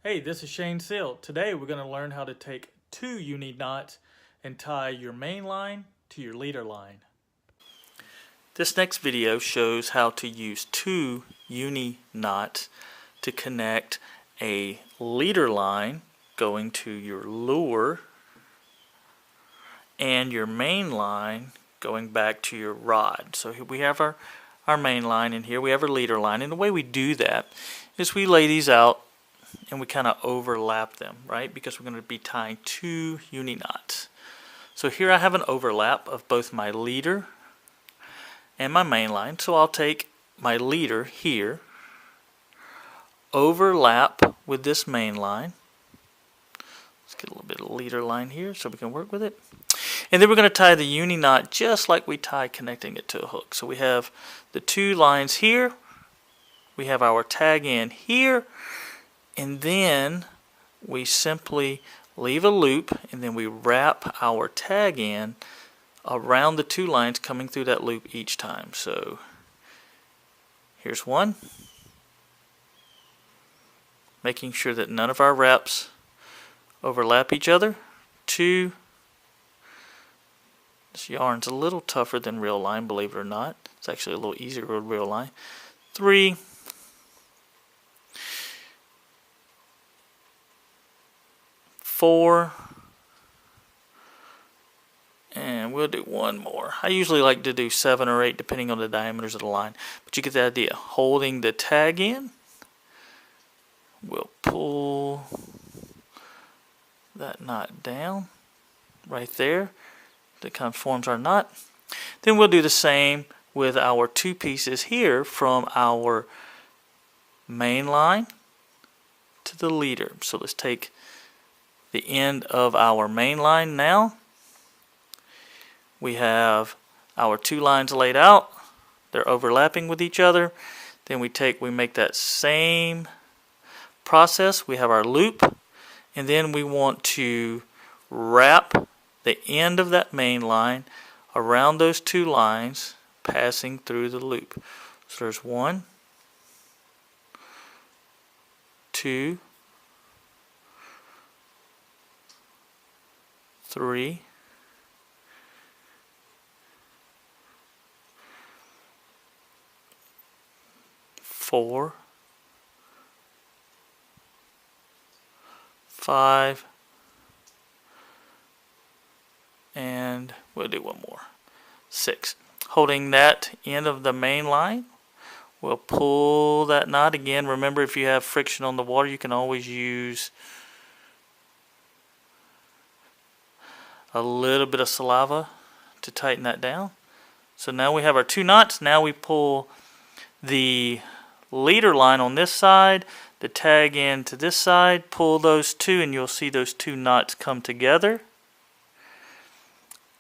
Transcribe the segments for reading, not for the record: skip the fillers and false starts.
Hey, this is Shane Seal. Today we're going to learn how to take two uni knots and tie your main line to your leader line. This next video shows how to use two uni knots to connect a leader line going to your lure and your main line going back to your rod. So here we have our main line, and here we have our leader line, and the way we do that is we lay these out and we kind of overlap them, right? Because we're going to be tying two uni knots. So here I have an overlap of both my leader and my main line. So I'll take my leader here, overlap with this main line. Let's get a little bit of leader line here so we can work with it. And then we're going to tie the uni knot just like we tie connecting it to a hook. So we have the two lines here. We have our tag end here. And then we simply leave a loop, and then we wrap our tag end around the two lines coming through that loop each time. So here's one, making sure that none of our wraps overlap each other. Two, this yarn's a little tougher than real line, believe it or not. It's actually a little easier with real line. Three, 4, and we'll do one more. I usually like to do 7 or 8 depending on the diameters of the line, but you get the idea. Holding the tag in, we'll pull that knot down right there. That kind of forms our knot. Then we'll do the same with our two pieces here from our main line to the leader. So let's take the end of our main line now. We have our two lines laid out. They're overlapping with each other. Then we make that same process. We have our loop, and then we want to wrap the end of that main line around those two lines passing through the loop. So there's 1, 2, 3, 4, 5, and we'll do one more. 6. Holding that end of the main line, we'll pull that knot again. Remember, if you have friction on the water, you can always use a little bit of saliva to tighten that down. So now we have our two knots. Now we pull the leader line on this side, the tag end to this side, pull those two, and you'll see those two knots come together.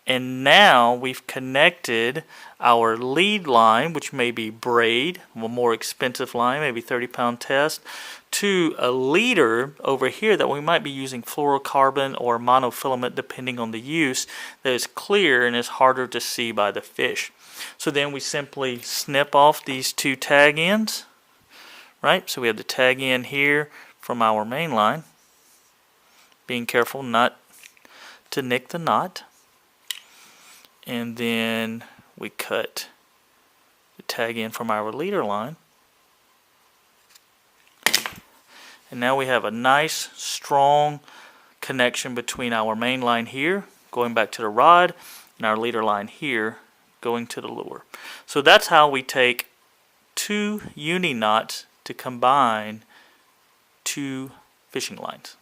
And now we've connected our lead line, which may be braid, a more expensive line, maybe 30-pound test, to a leader over here that we might be using fluorocarbon or monofilament depending on the use, that is clear and is harder to see by the fish. So then we simply snip off these two tag ends, right? So we have the tag end here from our main line, being careful not to nick the knot. And then we cut the tag end from our leader line. And now we have a nice, strong connection between our main line here, going back to the rod, and our leader line here, going to the lure. So that's how we take two uni knots to combine two fishing lines.